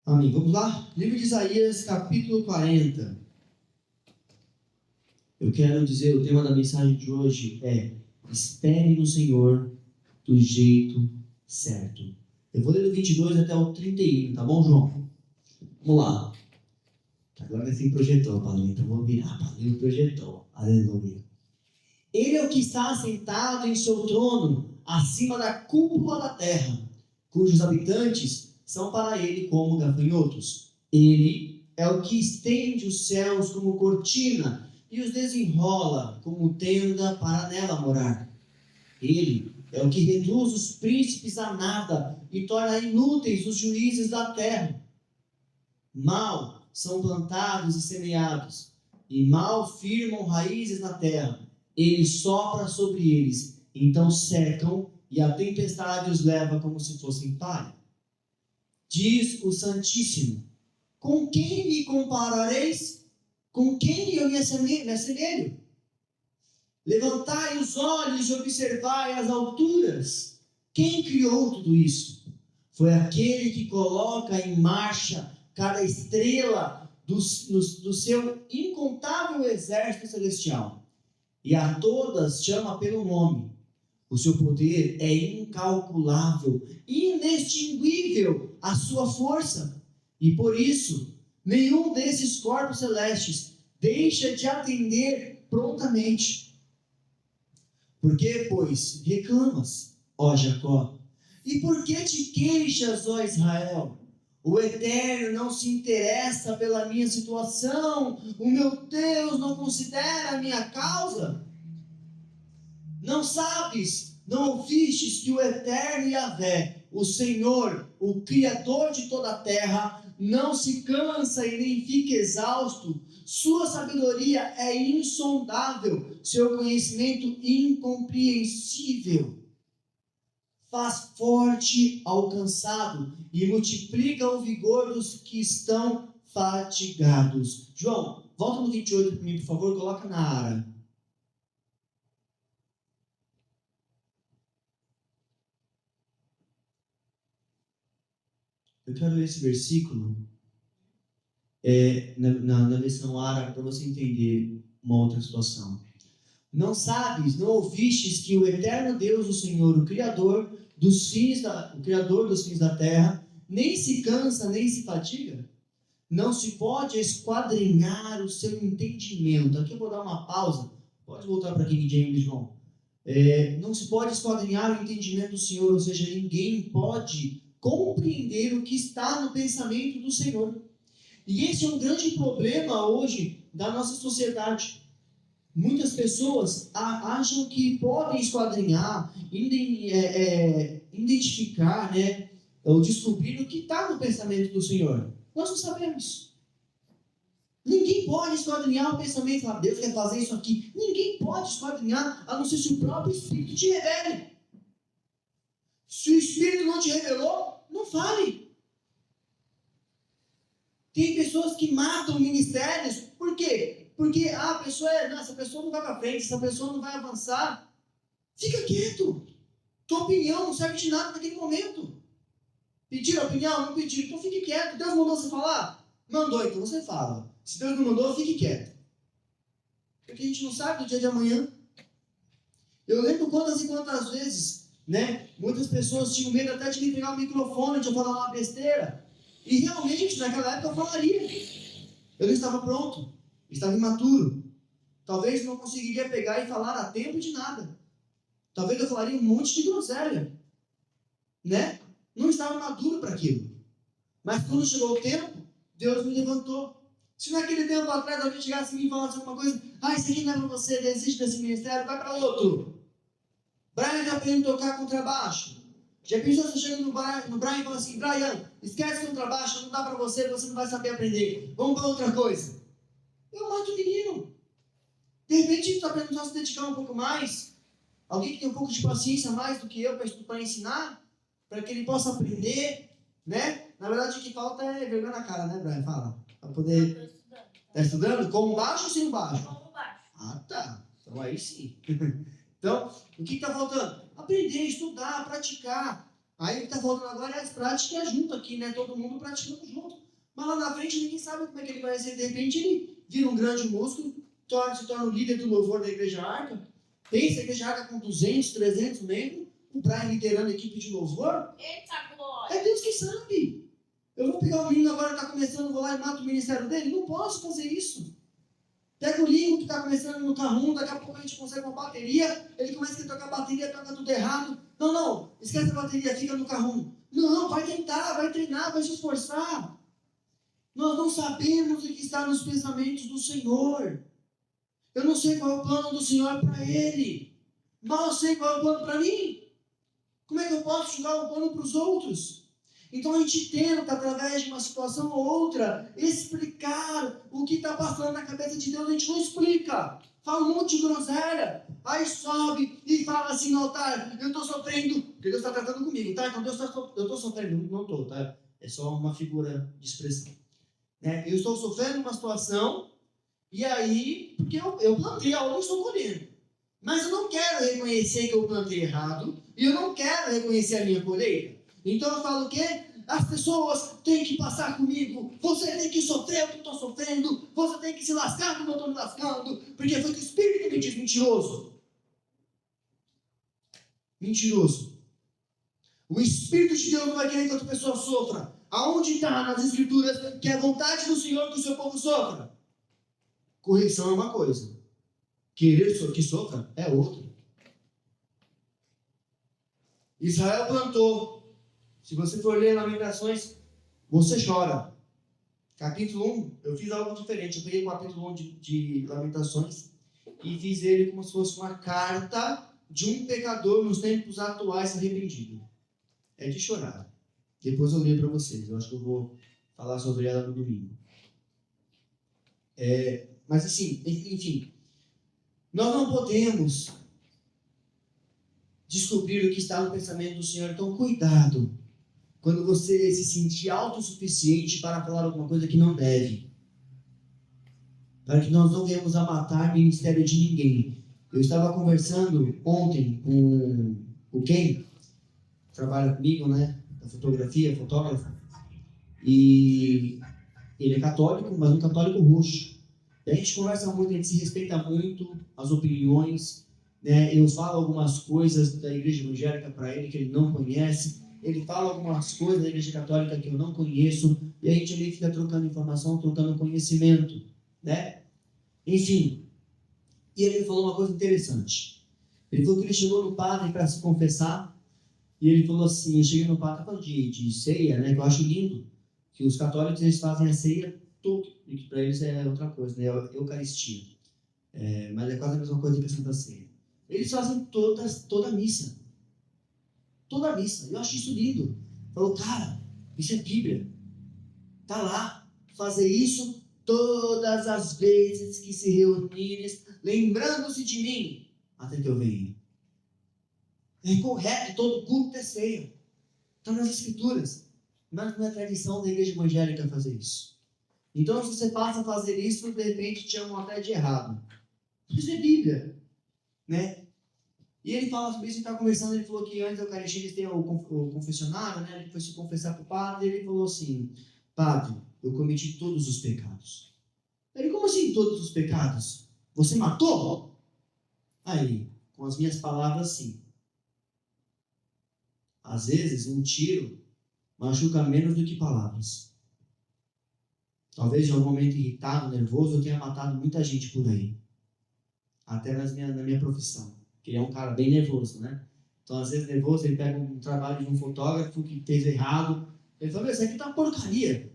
Amém. Vamos lá? Livro de Isaías, capítulo 40. Eu quero dizer, o tema da mensagem de hoje é: espere no Senhor do jeito certo. Eu vou ler do 22 até o 31, tá bom, João? Vamos lá. Agora vai ser projetor, Paulinho, então vou virar Paulinho projetor. Aleluia. Ele é o que está assentado em seu trono, acima da cúpula da terra, cujos habitantes são para ele como gafanhotos. Ele é o que estende os céus como cortina e os desenrola como tenda para nela morar. Ele é o que reduz os príncipes a nada e torna inúteis os juízes da terra. Mal são plantados e semeados, e mal firmam raízes na terra. Ele sopra sobre eles, então secam, e a tempestade os leva como se fossem palha. Diz o Santíssimo: com quem me comparareis? Com quem eu me assemelho? Levantai os olhos e observai as alturas. Quem criou tudo isso? Foi aquele que coloca em marcha cada estrela do seu incontável exército celestial, e a todas chama pelo nome. O seu poder é incalculável, inextinguível a sua força, e por isso nenhum desses corpos celestes deixa de atender prontamente. Por que, pois, reclamas, ó Jacó? E por que te queixas, ó Israel? O Eterno não se interessa pela minha situação, o meu Deus não considera a minha causa. Não sabes, não ouvistes que o Eterno Yahvé, o Senhor, o Criador de toda a terra, não se cansa e nem fica exausto? Sua sabedoria é insondável, seu conhecimento incompreensível. Faz forte ao cansado e multiplica o vigor dos que estão fatigados. João, volta no 28 para mim, por favor, coloca na Ara. Eu quero ler esse versículo na versão Ara para você entender uma outra situação. Não sabes, não ouvistes que o eterno Deus, o Senhor, o Criador dos fins da terra, nem se cansa, nem se fatiga? Não se pode esquadrinhar o seu entendimento. Aqui eu vou dar uma pausa. Pode voltar para King James, João. Não se pode esquadrinhar o entendimento do Senhor, ou seja, ninguém pode compreender o que está no pensamento do Senhor. E esse é um grande problema hoje da nossa sociedade. Muitas pessoas acham que podem esquadrinhar, identificar, ou descobrir o que está no pensamento do Senhor. Nós não sabemos. Ninguém pode esquadrinhar o pensamento, Deus quer fazer isso aqui. Ninguém pode esquadrinhar, a não ser se o próprio Espírito te revele. Se o Espírito não te revelou, não fale. Tem pessoas que matam ministérios, por quê? Porque essa pessoa não vai para frente, essa pessoa não vai avançar. Fica quieto. Tua opinião não serve de nada naquele momento. Pediram opinião? Não pediram, então fique quieto. Deus mandou você falar? Mandou, então você fala. Se Deus não mandou, fique quieto. Porque a gente não sabe do dia de amanhã. Eu lembro quantas e quantas vezes, muitas pessoas tinham medo até de me pegar o microfone, de eu falar uma besteira. E realmente, naquela época eu falaria. Eu não estava pronto. Estava imaturo. Talvez não conseguiria pegar e falar a tempo de nada. Talvez eu falaria um monte de groselha. Não estava maduro para aquilo. Mas quando chegou o tempo, Deus me levantou. Se naquele tempo atrás alguém chegasse em mim e falasse alguma coisa, isso aqui não é para você, desiste desse ministério, vai para outro. Brian está aprendendo a tocar contrabaixo. Já pensou se você chega no Brian e fala assim, Brian, esquece o contrabaixo, não dá para você não vai saber aprender. Vamos para outra coisa. Eu mato o menino. De repente, está aprendendo a se dedicar um pouco mais. Alguém que tem um pouco de paciência mais do que eu para ensinar, para que ele possa aprender, Na verdade, o que falta é vergonha na cara, Brian? Fala. Para poder... Está estudando? Com baixo ou sem baixo? Com baixo. Ah, tá. Então aí sim. Então, o que está faltando? Aprender, estudar, praticar. Aí o que está faltando agora é as práticas junto aqui, Todo mundo praticando junto. Mas lá na frente ninguém sabe como é que ele vai ser. De repente ele vira um grande músculo, se torna o líder do louvor da Igreja Arca. Pensa a Igreja Arca com 200, 300 membros, o Brian liderando a equipe de louvor. Eita glória! É Deus que sabe. Eu vou pegar o menino agora que está começando, vou lá e mato o ministério dele? Não posso fazer isso. Pega o Lingo que está começando no carro, daqui a pouco a gente consegue uma bateria, ele começa a tocar bateria, toca tudo errado. Não, esquece a bateria, fica no carro. Não, vai tentar, vai treinar, vai se esforçar. Nós não sabemos o que está nos pensamentos do Senhor. Eu não sei qual é o plano do Senhor para ele. Mal sei qual é o plano para mim. Como é que eu posso julgar o plano para os outros? Então a gente tenta, através de uma situação ou outra, explicar o que está passando na cabeça de Deus. A gente não explica. Fala um monte de groselha. Aí sobe e fala assim no altar: eu estou sofrendo, porque Deus está tratando comigo, tá? Então eu estou sofrendo, não estou, tá? É só uma figura de expressão. Eu estou sofrendo uma situação, e aí, porque eu plantei algo e estou colhendo. Mas eu não quero reconhecer que eu plantei errado, e eu não quero reconhecer a minha colheita. Então eu falo o quê? As pessoas têm que passar comigo, você tem que sofrer o que eu estou sofrendo, você tem que se lascar como eu estou me lascando, porque foi que o Espírito me diz: mentiroso. Mentiroso. O Espírito de Deus não vai querer que outra pessoa sofra. Aonde está nas Escrituras que é a vontade do Senhor que o seu povo sofra? Correção é uma coisa, querer que sofra é outra. Israel plantou. Se você for ler Lamentações, você chora. Capítulo 1, eu fiz algo diferente. Eu peguei o capítulo 1 de Lamentações e fiz ele como se fosse uma carta de um pecador nos tempos atuais arrependido. É de chorar. Depois eu leio para vocês. Eu acho que eu vou falar sobre ela no domingo. Mas assim, enfim, nós não podemos descobrir o que está no pensamento do Senhor. Então cuidado quando você se sentir autossuficiente para falar alguma coisa que não deve. Para que nós não venhamos a matar o ministério de ninguém. Eu estava conversando ontem com o Ken, que trabalha comigo, né? Da fotografia, fotógrafo. E ele é católico, mas um católico roxo. E a gente conversa muito, a gente se respeita muito, as opiniões, né? Eu falo algumas coisas da igreja evangélica para ele que ele não conhece. Ele fala algumas coisas da igreja católica que eu não conheço, e a gente ali fica trocando informação, trocando conhecimento, né? Enfim, e ele falou uma coisa interessante. Ele falou que ele chegou no padre para se confessar, e ele falou assim: eu cheguei no padre, falando de ceia, né? Que eu acho lindo, que os católicos eles fazem a ceia tudo, e que para eles é outra coisa, né? É Eucaristia. Mas é quase a mesma coisa que a Santa Ceia. Eles fazem toda a missa. Toda a missa. Eu acho isso lindo. Falou: cara, isso é Bíblia. Tá lá. Fazer isso todas as vezes que se reunires, lembrando-se de mim, até que eu venha. É correto, todo culto é ceia. Está nas Escrituras. Mas não é tradição da igreja evangélica fazer isso. Então, se você passa a fazer isso, de repente te chamam até de errado. Isso é Bíblia, né? E ele fala sobre isso, ele está conversando, ele falou que antes da Eucaristia eles têm o confessionário, né? Ele foi se confessar para o padre, e ele falou assim: padre, eu cometi todos os pecados. Ele: como assim todos os pecados? Você matou? Aí, com as minhas palavras, sim. Às vezes, um tiro machuca menos do que palavras. Talvez em algum momento irritado, nervoso, eu tenha matado muita gente por aí. Até na minha profissão. Porque ele é um cara bem nervoso, né? Então, às vezes, nervoso, ele pega um trabalho de um fotógrafo que fez errado. Ele fala: isso aqui tá uma porcaria.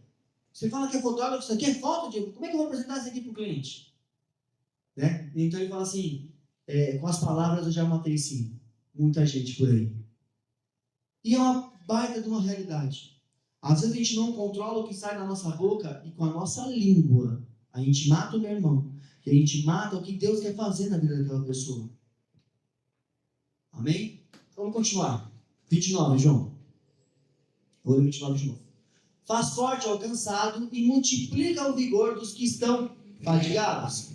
Você fala que é fotógrafo, isso aqui é foto, Diego. Como é que eu vou apresentar isso aqui para o cliente? Né? Então, ele fala assim: com as palavras eu já matei, sim, muita gente por aí. E é uma baita de uma realidade. Às vezes a gente não controla o que sai da nossa boca, e com a nossa língua a gente mata o meu irmão. E a gente mata o que Deus quer fazer na vida daquela pessoa. Amém? Vamos continuar. 29, João. Vou ler 29 de novo. Faz forte ao cansado e multiplica o vigor dos que estão fadigados.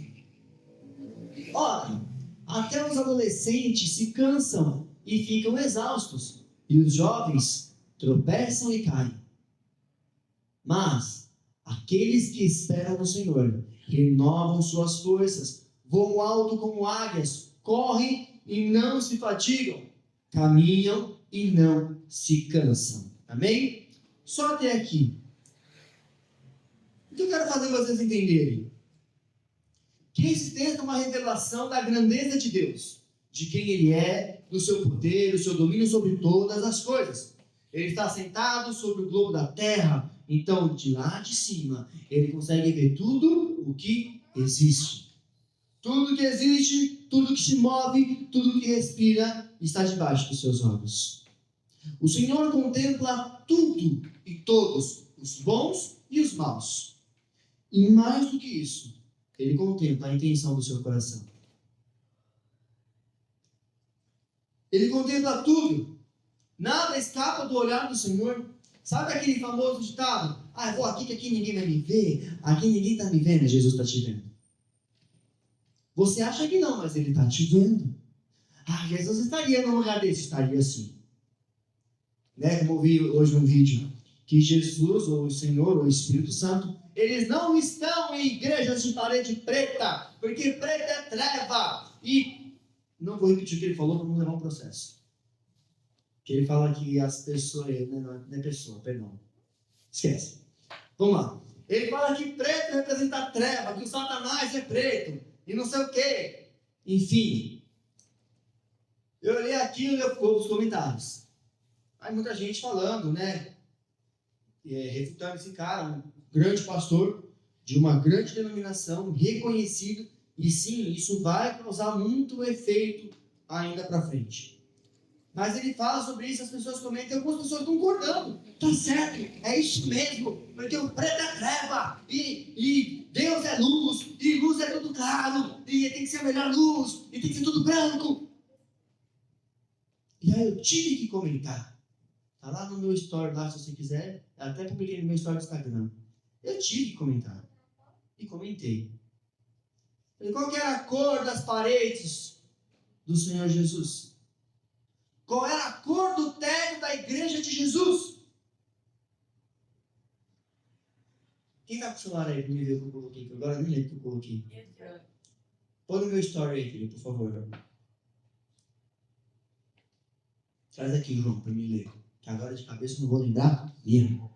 Ora, até os adolescentes se cansam e ficam exaustos, e os jovens tropeçam e caem. Mas Aqueles que esperam no Senhor renovam suas forças, voam alto como águias, correm e não se fatigam, caminham e não se cansam. Amém? Só até aqui. O que eu quero fazer vocês entenderem? Que esse texto é uma revelação da grandeza de Deus, de quem Ele é, do seu poder, do seu domínio sobre todas as coisas. Ele está sentado sobre o globo da terra, então de lá de cima Ele consegue ver tudo o que existe. Tudo que existe, tudo que se move, tudo que respira está debaixo dos seus olhos. O Senhor contempla tudo e todos, os bons e os maus. E mais do que isso, Ele contempla a intenção do seu coração. Ele contempla tudo. Nada escapa do olhar do Senhor. Sabe aquele famoso ditado? Eu vou aqui que aqui ninguém vai me ver. Aqui ninguém está me vendo. Jesus está te vendo. Você acha que não, mas Ele está te vendo. Jesus estaria num lugar desse. Estaria sim. Como eu vi hoje um vídeo, que Jesus, ou o Senhor, ou o Espírito Santo, eles não estão em igrejas de parede preta, porque preta é treva. E não vou repetir o que ele falou para não levar um processo. Que ele fala que as pessoas, não é pessoa, perdão. Esquece. Vamos lá. Ele fala que preto representa treva, que o Satanás é preto, e não sei o quê. Enfim. Eu olhei aquilo e eu fui os comentários. Aí muita gente falando, refutando esse cara, um grande pastor de uma grande denominação, reconhecido, e sim, isso vai causar muito efeito ainda para frente. Mas ele fala sobre isso, as pessoas comentam, algumas pessoas concordando, tá certo, é isso mesmo, porque o preto é treva, e Deus é luz, e luz é tudo claro, e tem que ser a melhor luz, e tem que ser tudo branco. E aí eu tive que comentar. Está lá no meu story, lá, se você quiser. Eu até publiquei no meu story do Instagram. Eu tive que comentar. E comentei. Qual que era a cor das paredes do Senhor Jesus? Qual era a cor do teto da igreja de Jesus? Quem está com o celular aí para me ver o que eu coloquei? Agora eu nem lembro o que eu coloquei. Põe no meu story aí, filho, por favor. Traz aqui, João, para me ler. Que agora de cabeça eu não vou lembrar mesmo.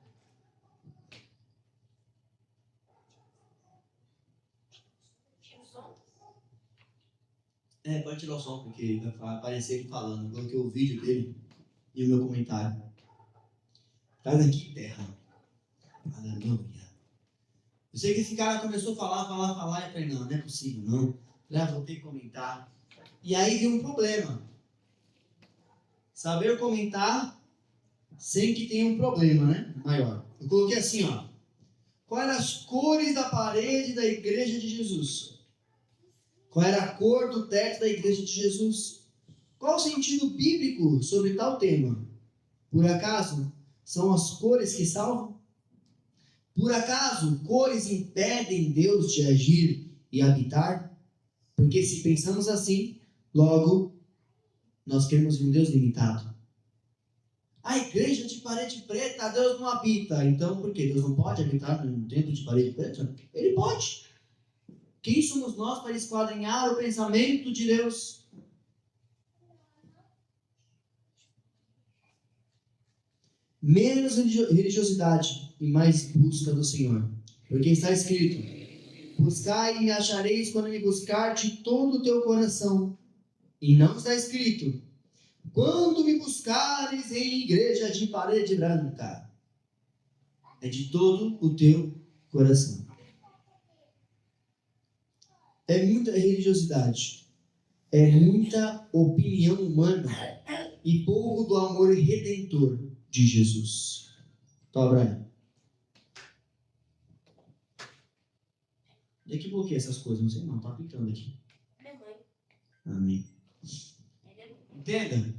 Pode tirar o som, porque vai aparecer ele falando. Eu coloquei o vídeo dele e o meu comentário. Traz aqui, terra. Aleluia. Eu sei que esse cara começou a falar, e eu falei, não é possível, não. Vou ter que comentar. E aí veio um problema. Saber comentar sem que tenha um problema, maior. Eu coloquei assim, Qual eram as cores da parede da igreja de Jesus? Qual era a cor do teto da igreja de Jesus? Qual o sentido bíblico sobre tal tema? Por acaso, são as cores que salvam? Por acaso, cores impedem Deus de agir e habitar? Porque se pensamos assim, logo, nós queremos um Deus limitado. A igreja de parede preta, Deus não habita. Então, por quê? Deus não pode habitar num templo de parede preta? Ele pode. Quem somos nós para esquadrinhar o pensamento de Deus? Menos religiosidade e mais busca do Senhor. Porque está escrito: buscai e me achareis quando me buscar de todo o teu coração. E não está escrito: quando me buscares em igreja de parede branca. É de todo o teu coração. É muita religiosidade. É muita opinião humana. E pouco do amor redentor de Jesus. Tá, Brian? E aqui bloqueei essas coisas, não sei não, tá aplicando aqui. Amém. Entenda?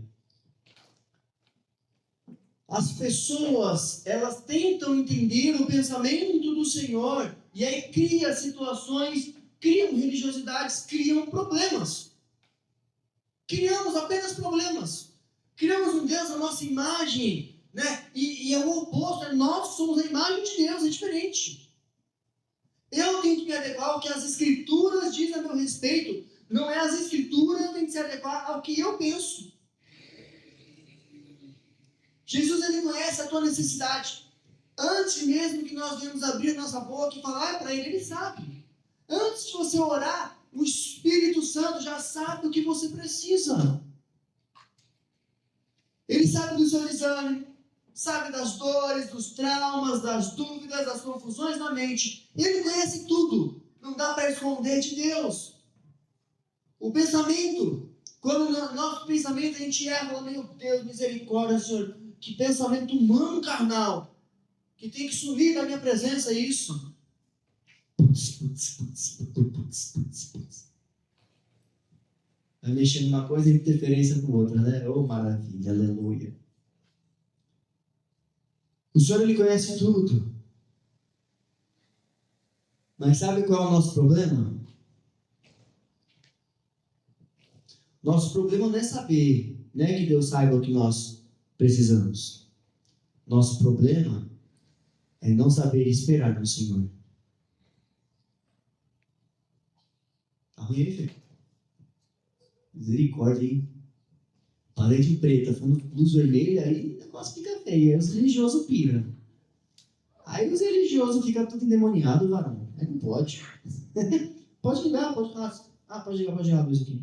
As pessoas, elas tentam entender o pensamento do Senhor e aí criam situações, criam religiosidades, criam problemas. Criamos apenas problemas. Criamos um Deus à nossa imagem, E é o oposto, nós somos a imagem de Deus, é diferente. Eu tenho que me adequar ao que as Escrituras dizem a meu respeito. Não é as Escrituras que têm que se adequar ao que eu penso. Jesus, ele conhece a tua necessidade. Antes mesmo que nós venhamos abrir nossa boca e falar para ele, ele sabe. Antes de você orar, o Espírito Santo já sabe o que você precisa. Ele sabe do seu exame, sabe das dores, dos traumas, das dúvidas, das confusões na mente. Ele conhece tudo. Não dá para esconder de Deus. O pensamento, quando no nosso pensamento a gente erra, fala, meu Deus, misericórdia, Senhor, que pensamento humano carnal, que tem que sumir da minha presença isso. Vai mexendo uma coisa e interferência com outra, né? Oh, maravilha, aleluia. O Senhor, ele conhece tudo. Mas sabe qual é o nosso problema? Nosso problema não é saber, não é que Deus saiba o que nós precisamos. Nosso problema é não saber esperar no Senhor. Tá ruim aí, filho? Misericórdia, hein? Parede preta, fundo luz vermelha, aí o negócio fica feio. Aí os religiosos piram. Aí os religiosos ficam tudo endemoniados, varão. Aí não pode. Pode ligar, pode falar. Pode ligar a luz aqui.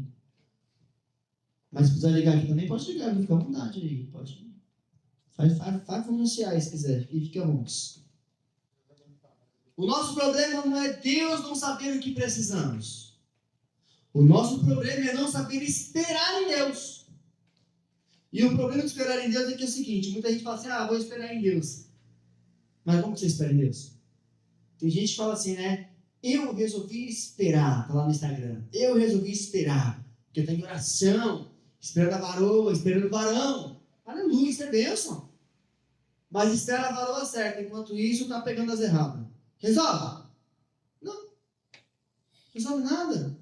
Mas se precisar ligar aqui também, pode ligar, fica à vontade aí. Pode. Faz anunciar se quiser. E fica bom. O nosso problema não é Deus não saber o que precisamos. O nosso problema é não saber esperar em Deus. E o problema de esperar em Deus é que é o seguinte, muita gente fala assim, vou esperar em Deus. Mas como que você espera em Deus? Tem gente que fala assim, né? Eu resolvi esperar, tá lá no Instagram. Eu resolvi esperar, porque eu tenho oração, esperando a varoa, esperando o varão. Aleluia, isso é bênção. Mas espera a varoa certa, enquanto isso tá pegando as erradas. Resolve? Não. Resolve nada.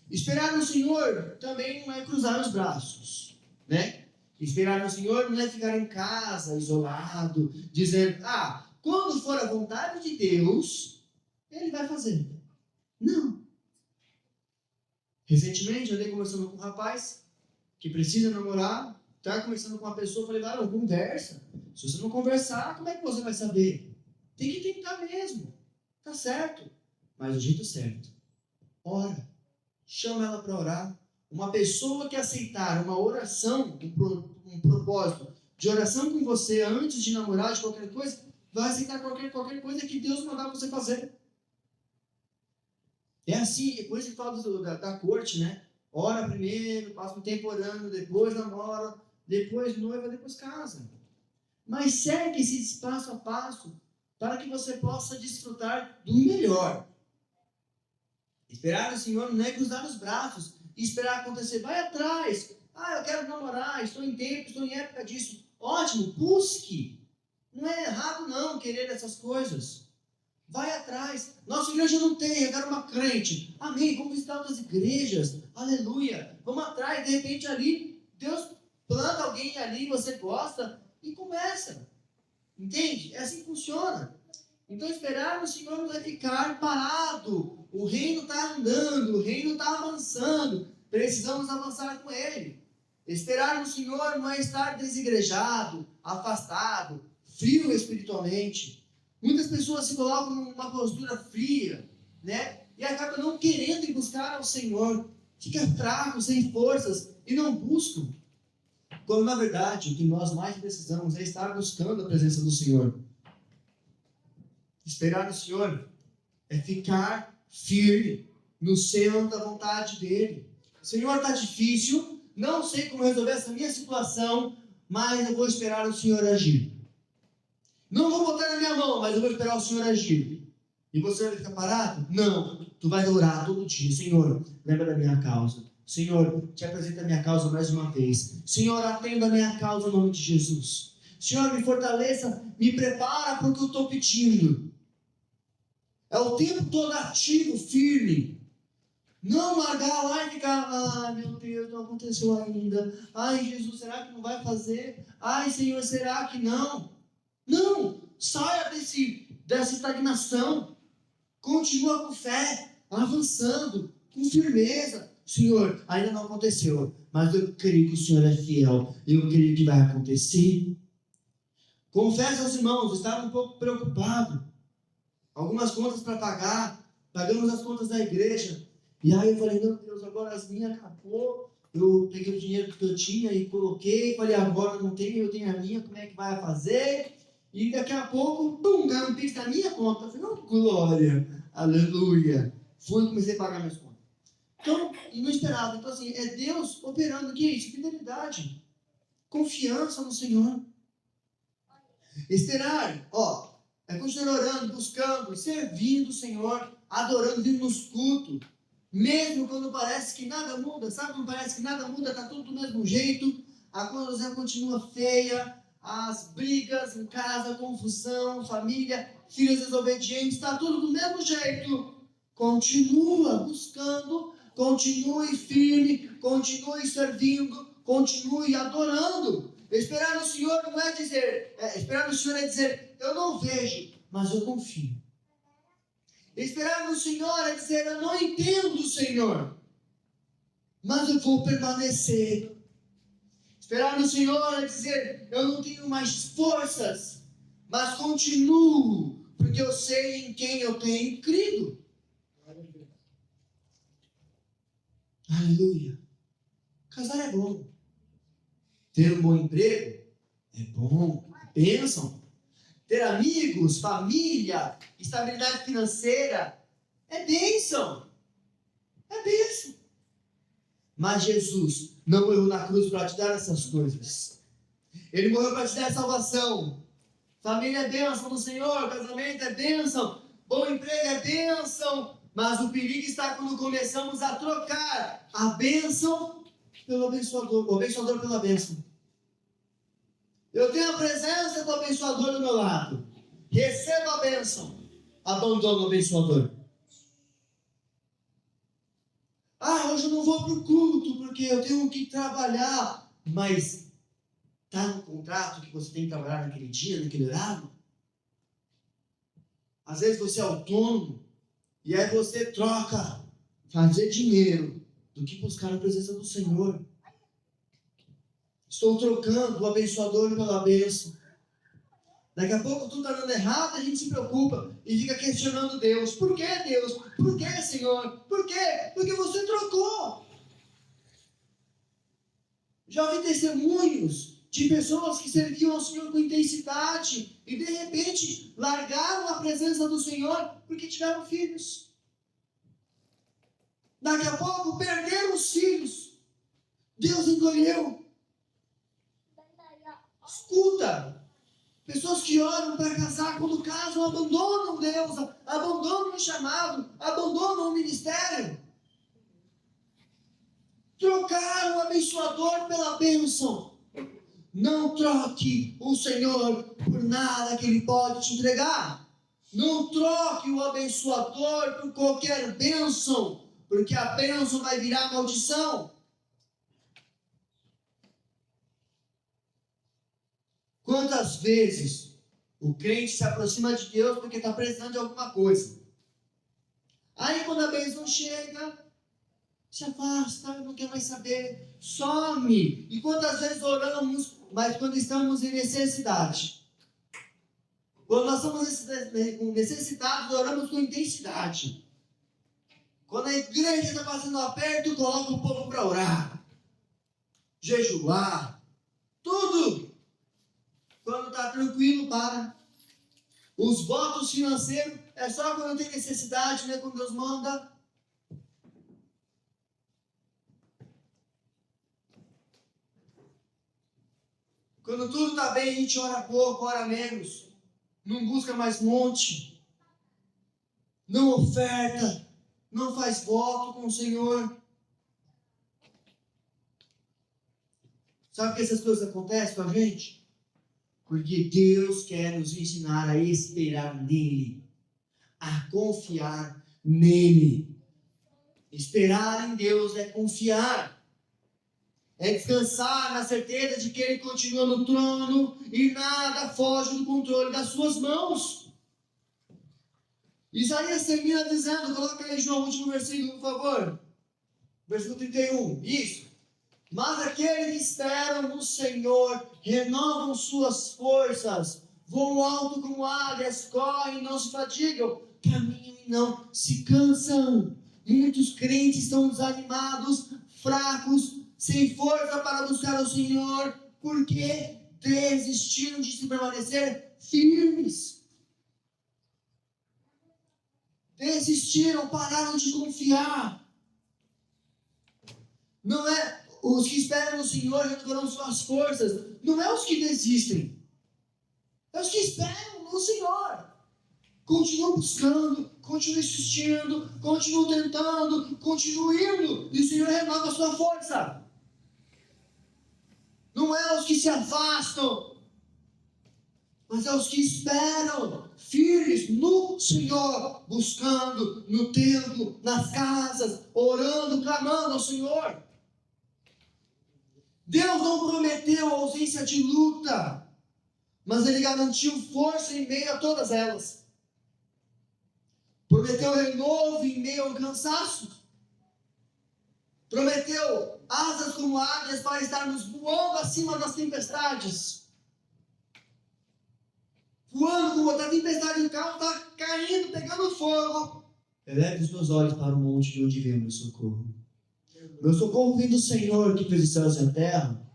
Esperar no Senhor também não é cruzar os braços, né? Esperar no Senhor não é ficar em casa, isolado, dizendo, quando for a vontade de Deus, Ele vai fazer. Não. Recentemente, eu andei conversando com um rapaz que precisa namorar, está conversando com uma pessoa, falei, varão, conversa. Se você não conversar, como é que você vai saber? Tem que tentar mesmo. Tá certo. Mas do jeito certo. Ora. Chama ela para orar. Uma pessoa que aceitar uma oração, um propósito de oração com você antes de namorar, de qualquer coisa, vai aceitar qualquer coisa que Deus mandar você fazer. É assim, é por isso que fala da corte, né? Ora primeiro, passa um tempo orando, depois namora, depois noiva, depois casa. Mas segue esse passo a passo para que você possa desfrutar do melhor. Esperar no Senhor não é cruzar os braços e esperar acontecer. Vai atrás. Eu quero namorar, estou em tempo, estou em época disso. Ótimo, busque. Não é errado não querer essas coisas. Vai atrás. Nossa igreja não tem, eu quero uma crente. Amém, vamos visitar outras igrejas. Aleluia. Vamos atrás, de repente ali, Deus planta alguém ali, você gosta e começa. Entende? É assim que funciona. Então esperar no Senhor não é ficar parado. O reino está andando, o reino está avançando. Precisamos avançar com Ele. Esperar no Senhor não é estar desigrejado, afastado, frio espiritualmente. Muitas pessoas se colocam numa postura fria, né? E acabam não querendo ir buscar ao Senhor. Fica fraco, sem forças e não buscam. Quando na verdade o que nós mais precisamos é estar buscando a presença do Senhor. Esperar no Senhor é ficar firme no centro da vontade dEle. Senhor, está difícil, não sei como resolver essa minha situação, mas eu vou esperar o Senhor agir. Não vou botar na minha mão, mas eu vou esperar o Senhor agir. E você vai ficar parado? Não, tu vai orar todo dia. Senhor, lembra da minha causa. Senhor, te apresenta a minha causa mais uma vez. Senhor, atenda a minha causa em nome de Jesus. Senhor, me fortaleça, me prepara para o que eu estou pedindo. É o tempo todo ativo, firme. Não largar lá e ficar, meu Deus, não aconteceu ainda. Ai, Jesus, será que não vai fazer? Ai, Senhor, será que não? Não, saia dessa estagnação. Continua com fé, avançando, com firmeza. Senhor, ainda não aconteceu, mas eu creio que o Senhor é fiel. Eu creio que vai acontecer. Confesso aos irmãos, eu estava um pouco preocupado. Algumas contas para pagar, pagamos as contas da igreja. E aí eu falei, meu Deus, agora as minhas acabou. Eu peguei o dinheiro que eu tinha e coloquei. Falei, agora não tenho, eu tenho a minha, como é que vai fazer? E daqui a pouco, pum, ganhei um pix na minha conta. Eu falei, oh, glória, aleluia. Fui e comecei a pagar minhas contas. Então, inesperado. Então, assim, é Deus operando. O que é isso? Fidelidade. Confiança no Senhor. Esperar, é continuar orando, buscando, servindo o Senhor, adorando, vindo nos cultos. Mesmo quando parece que nada muda, sabe quando parece que nada muda, está tudo do mesmo jeito, a coisa continua feia, as brigas em casa, a confusão, família, filhos desobedientes, está tudo do mesmo jeito. Continua buscando, continue firme, continue servindo, continue adorando. Esperar no Senhor não é dizer, esperar no Senhor é dizer, eu não vejo, mas eu confio. Esperar no Senhor é dizer, eu não entendo o Senhor, mas eu vou permanecer. Esperar no Senhor é dizer, eu não tenho mais forças, mas continuo, porque eu sei em quem eu tenho crido. Aleluia. Casar é bom. Ter um bom emprego é bom, é bênção. Ter amigos, família, estabilidade financeira é bênção. É bênção. Mas Jesus não morreu na cruz para te dar essas coisas. Ele morreu para te dar salvação. Família é bênção do Senhor, casamento é bênção, bom emprego é bênção. Mas o perigo está quando começamos a trocar a bênção pelo abençoador, o abençoador pela bênção. Eu tenho a presença do abençoador do meu lado. Recebo a bênção. Abandono o abençoador. Hoje eu não vou para o culto porque eu tenho que trabalhar. Mas está no contrato que você tem que trabalhar naquele dia, naquele horário? Às vezes você é autônomo e aí você troca fazer dinheiro do que buscar a presença do Senhor. Estou trocando o abençoador pela bênção. Daqui a pouco tudo está dando errado, a gente se preocupa e fica questionando Deus. Por que Deus? Por que Senhor? Por quê? Porque você trocou. Já vi testemunhos de pessoas que serviam ao Senhor com intensidade e de repente largaram a presença do Senhor porque tiveram filhos. Daqui a pouco perderam os filhos. Deus encolheu. Escuta. Pessoas que oram para casar, quando casam, abandonam Deus, abandonam o chamado, abandonam o ministério. Trocaram o abençoador pela bênção. Não troque o Senhor por nada que Ele pode te entregar. Não troque o abençoador por qualquer bênção, porque a bênção vai virar maldição. Quantas vezes o crente se aproxima de Deus porque está precisando de alguma coisa? Aí quando a bênção chega, se afasta, não quer mais saber, some. E quantas vezes oramos, mas quando estamos em necessidade? Quando nós estamos necessitados, oramos com intensidade. Quando a igreja está passando aperto, coloca o povo para orar, jejuar, tudo. Quando está tranquilo, para. Os votos financeiros é só quando tem necessidade, né? Quando Deus manda. Quando tudo está bem, a gente ora pouco, ora menos. Não busca mais monte. Não oferta. Não faz voto com o Senhor. Sabe por que essas coisas acontecem com a gente? Porque Deus quer nos ensinar a esperar nele, a confiar nele. Esperar em Deus é confiar, é descansar na certeza de que Ele continua no trono e nada foge do controle das suas mãos. Isaías termina dizendo, coloca aí, João, o último versículo, por favor. Versículo 31, isso. Mas aqueles que esperam no Senhor renovam suas forças, voam alto como águias, correm e não se fatigam, caminham e não se cansam. Muitos crentes estão desanimados, fracos, sem força para buscar o Senhor, porque desistiram de se permanecer firmes. Desistiram, pararam de confiar. Não é os que esperam no Senhor renovarão suas forças. Não é os que desistem. É os que esperam no Senhor. Continuam buscando, continuam insistindo, continuam tentando, continuam indo. E o Senhor renova a sua força. Não é os que se afastam, mas é os que esperam, firmes no Senhor, buscando no templo, nas casas, orando, clamando ao Senhor. Deus não prometeu ausência de luta, mas Ele garantiu força em meio a todas elas. Prometeu renovo em meio ao cansaço. Prometeu asas como águias para estarmos voando acima das tempestades. Voando como a tempestade do carro está caindo, pegando fogo. Eleve os meus olhos para o monte de onde vem o meu socorro. Meu socorro vem do Senhor que fez os céus e a terra.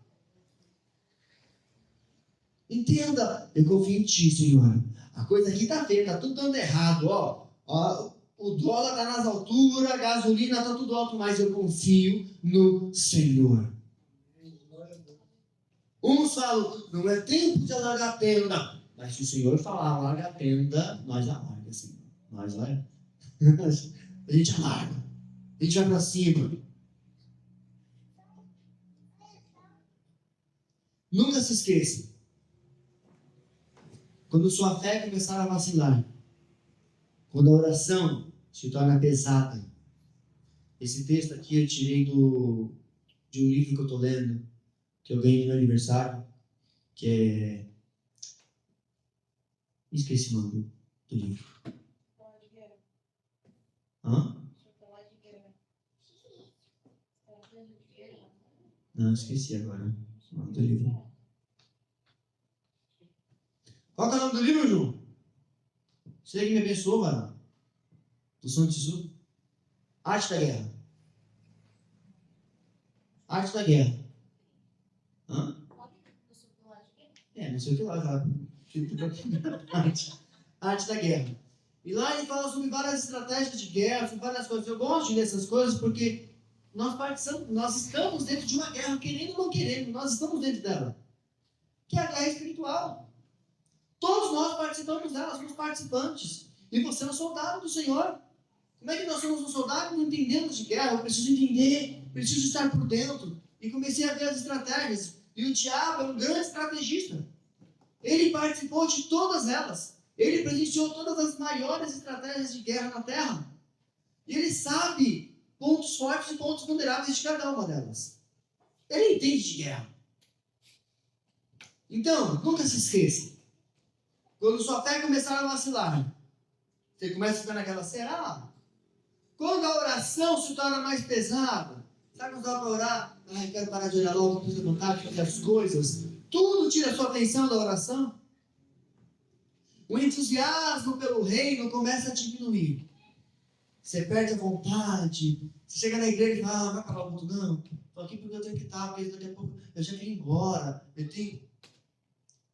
Entenda, eu confio em Ti, Senhor. A coisa aqui está feia, está tudo dando errado, o dólar está nas alturas, a gasolina está tudo alto, mas eu confio no Senhor. Uns falam, não é tempo de alargar a tenda. Mas se o Senhor falar, alarga a tenda, nós alarga, Senhor. Nós vai. A gente alarga. A gente vai para cima. Nunca se esqueça. Quando sua fé começar a vacilar, quando a oração se torna pesada. Esse texto aqui eu tirei de um livro que eu estou lendo, que eu ganhei no meu aniversário, que é... Esqueci o nome do livro. Hã? Não, esqueci agora o nome do livro. Qual é o nome do livro, João? Você que me abençoou, varão. Do Som de Jesus. Arte da Guerra. Arte da Guerra. Hã? Não sei o que lá, sabe? Arte da Guerra. E lá ele fala sobre várias estratégias de guerra, sobre várias coisas. Eu gosto de ler essas coisas porque nós estamos dentro de uma guerra, querendo ou não querendo, nós estamos dentro dela. Que é a guerra espiritual. Todos nós participamos dela, somos participantes. E você é um soldado do Senhor. Como é que nós somos um soldado e não entendemos de guerra? Eu preciso entender, preciso estar por dentro. E comecei a ver as estratégias. E o diabo é um grande estrategista. Ele participou de todas elas. Ele presenciou todas as maiores estratégias de guerra na Terra. E ele sabe pontos fortes e pontos vulneráveis de cada uma delas. Ele entende de guerra. Então, nunca se esqueça. Quando sua fé começar a vacilar, você começa a ficar naquela, será? Quando a oração se torna mais pesada, sabe quando dá para orar? Ai, quero parar de orar logo, preciso vontade de fazer as coisas. Tudo tira a sua atenção da oração. O entusiasmo pelo reino começa a diminuir. Você perde a vontade. Você chega na igreja e fala, não vai acabar o mundo, não. Estou aqui porque eu tenho que estar, porque daqui a pouco eu já quero ir embora.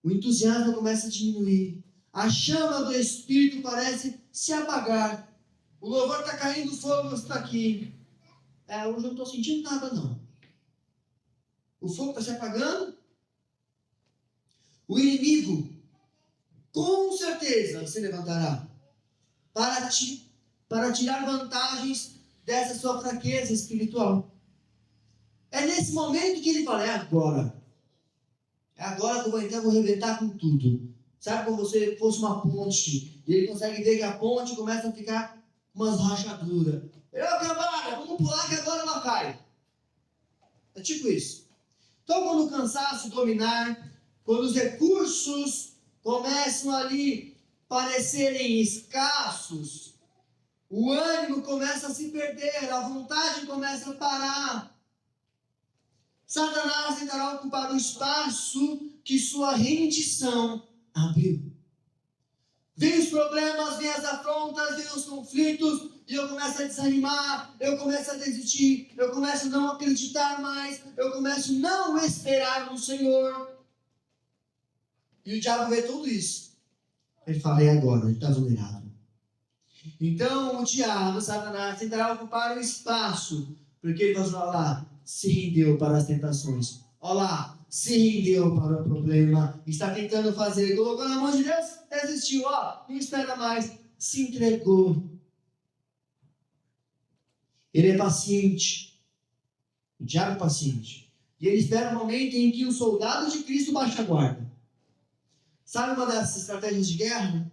O entusiasmo começa a diminuir. A chama do Espírito parece se apagar. O louvor está caindo, o fogo está aqui. Hoje eu não estou sentindo nada, não. O fogo está se apagando. O inimigo, com certeza, se levantará para tirar vantagens dessa sua fraqueza espiritual. É nesse momento que ele fala, é agora. É agora que eu vou entrar, vou arrebentar com tudo. Sabe como você fosse uma ponte, e ele consegue ver que a ponte começa a ficar umas rachaduras. Camara, vamos pular que agora ela cai. É tipo isso. Então, quando o cansaço dominar, quando os recursos começam ali parecerem escassos, O ânimo começa a se perder, a vontade começa a parar. Satanás tentará ocupar o espaço que sua rendição abriu. Vem os problemas, vem as afrontas, vem os conflitos, e eu começo a desanimar, eu começo a desistir, eu começo a não acreditar mais, eu começo a não esperar no Senhor. E o diabo vê tudo isso. Ele fala, e agora? Ele está vulnerável. Então o diabo, Satanás, tentará ocupar o espaço, porque ele vai falar, lá, se rendeu para as tentações. Olha lá, se rendeu para o problema, está tentando fazer, colocou na mão de Deus, desistiu, não espera mais, se entregou. Ele é paciente, o diabo é paciente, e ele espera o momento em que o soldado de Cristo baixa a guarda. Sabe uma das estratégias de guerra?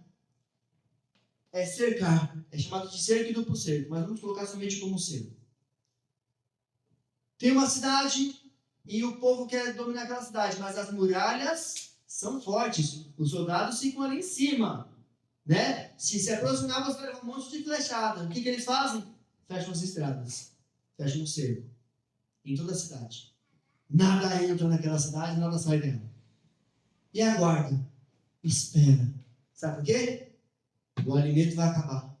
É cercar, é chamado de cerco e duplo cerco, mas vamos colocar somente como cerco. Tem uma cidade e o povo quer dominar aquela cidade, mas as muralhas são fortes. Os soldados ficam ali em cima, né? Se aproximar, você vai levar um monte de flechada. O que eles fazem? Fecham as estradas, fecham o cerco em toda a cidade. Nada entra naquela cidade, nada sai dela. E aguarda, espera. Sabe por quê? O alimento vai acabar.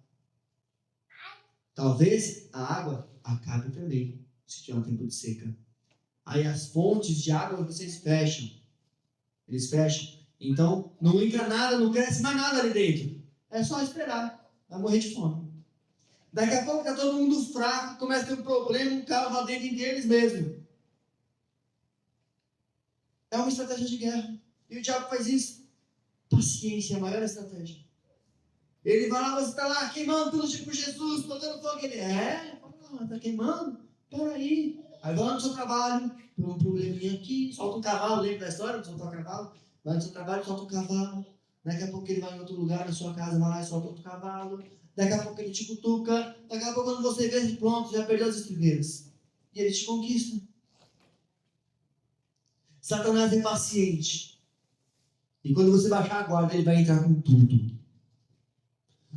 Talvez a água acabe também, se tiver um tempo de seca. Aí as fontes de água vocês fecham. Eles fecham. Então não entra nada, não cresce mais nada ali dentro. É só esperar. Vai morrer de fome. Daqui a pouco está todo mundo fraco, começa a ter um problema, um carro lá dentro deles mesmo. É uma estratégia de guerra. E o diabo faz isso. Paciência é a maior estratégia. Ele vai lá, você está lá queimando por Jesus, botando fogo. Ele está queimando? Peraí. Aí vai lá no seu trabalho, tem um probleminha aqui, solta um cavalo, lembra da história de soltar um cavalo? Vai no seu trabalho, solta um cavalo. Daqui a pouco ele vai em outro lugar, na sua casa, vai lá e solta outro cavalo. Daqui a pouco ele te cutuca. Daqui a pouco quando você vê, pronto, já perdeu as estribeiras. E ele te conquista. Satanás é paciente. E quando você baixar a guarda, ele vai entrar com tudo.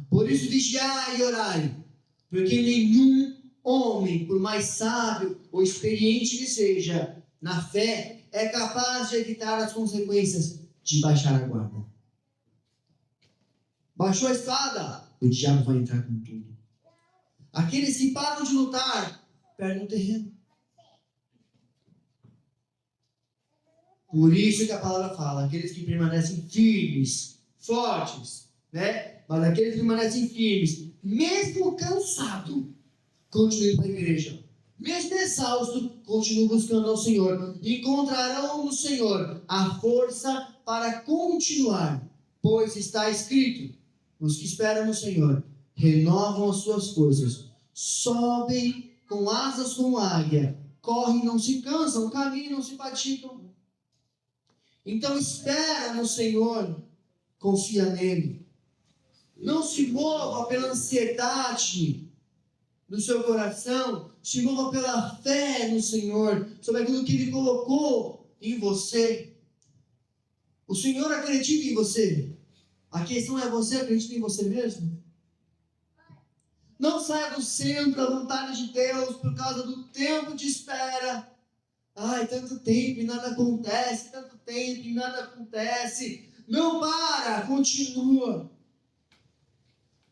Por isso vigiai e orai, porque nenhum homem, por mais sábio ou experiente que seja, na fé, é capaz de evitar as consequências de baixar a guarda. Baixou a espada, o diabo vai entrar com tudo. Aqueles que param de lutar, perdem o terreno. Por isso que a palavra fala, aqueles que permanecem firmes, fortes, né? Mas aqueles que permanecem firmes, mesmo cansado, continuem para a igreja. Mesmo exausto, continuem buscando ao Senhor. Encontrarão no Senhor a força para continuar, pois está escrito, os que esperam no Senhor renovam as suas forças, sobem com asas como águia, correm e não se cansam, caminham e não se fatigam. Então espera no Senhor, confia nele. Não se mova pela ansiedade no seu coração, se mova pela fé no Senhor, sobre aquilo que Ele colocou em você. O Senhor acredita em você. A questão é você acredita em você mesmo? Não saia do centro da vontade de Deus por causa do tempo de espera. Ai, tanto tempo e nada acontece, tanto tempo e nada acontece. Não para, continua.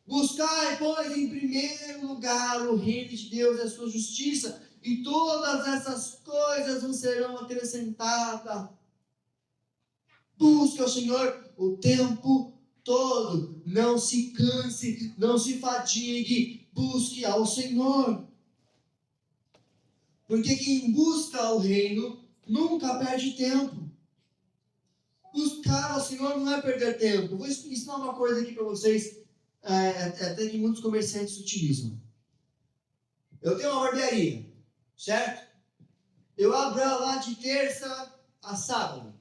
Buscai, pois, em primeiro lugar o reino de Deus e a sua justiça, e todas essas coisas não serão acrescentadas. Busque ao Senhor o tempo todo. Não se canse, não se fadigue. Busque ao Senhor. Porque quem busca o reino nunca perde tempo. Buscar ao Senhor não é perder tempo. Vou ensinar uma coisa aqui para vocês, até que muitos comerciantes utilizam. Eu tenho uma barbearia, certo? Eu abro ela lá de terça a sábado.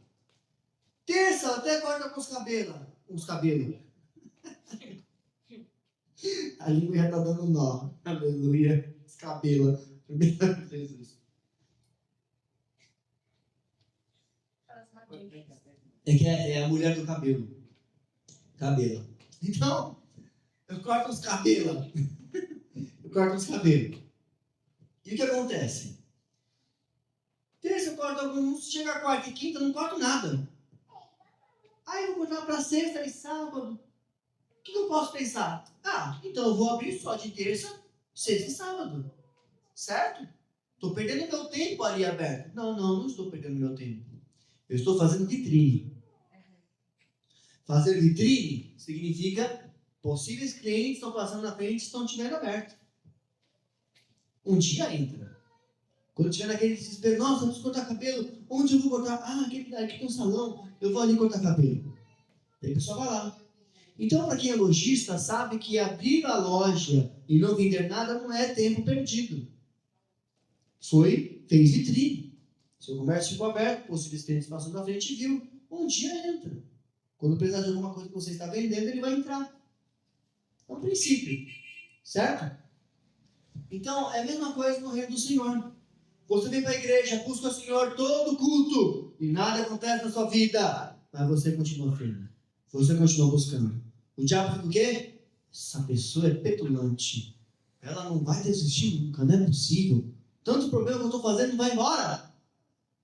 Terça até corta com os cabelos. A língua já está dando nó. Aleluia. Os cabelos. Jesus. É que é a mulher do cabelo. Cabelo. Então, eu corto os cabelos. corto os cabelos. E o que acontece? Terça eu corto alguns, chega a quarta e quinta, eu não corto nada. Aí eu vou cortar para sexta e sábado. O que eu posso pensar? Então eu vou abrir só de terça, sexta e sábado. Certo? Estou perdendo meu tempo ali aberto. Não estou perdendo meu tempo. Eu estou fazendo vitrine. Fazer vitrine significa possíveis clientes estão passando na frente e estão te vendo aberto. Um dia entra. Quando tiver naquele desespero, nossa, vamos cortar cabelo. Onde eu vou cortar? Aqui tem um salão. Eu vou ali cortar cabelo. Daí a pessoa vai lá. Então, para quem é lojista, sabe que abrir a loja e não vender nada não é tempo perdido. Fez vitrine. Seu comércio ficou aberto, possíveis clientes passando na frente e viu. Um dia entra. Quando precisar de alguma coisa que você está vendendo, ele vai entrar. É um princípio. Certo? Então, é a mesma coisa no reino do Senhor. Você vem para a igreja, busca o Senhor todo culto e nada acontece na sua vida. Mas você continua firme. Você continua buscando. O diabo fica o quê? Essa pessoa é petulante. Ela não vai desistir nunca, não é possível. Tanto problema que eu estou fazendo não vai embora.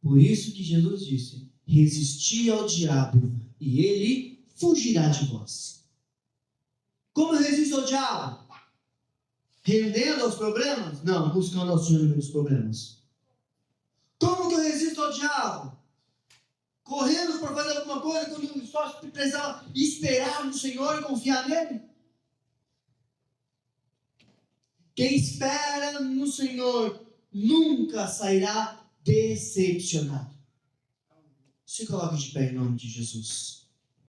Por isso que Jesus disse, resisti ao diabo e ele fugirá de vós. Como eu resisto ao diabo? Rendendo aos problemas? Não, buscando ao Senhor nos problemas. Como que eu resisto ao diabo? Correndo para fazer alguma coisa quando eu só precisava esperar no Senhor e confiar nele? Quem espera no Senhor nunca sairá decepcionado. Se coloque de pé em nome de Jesus.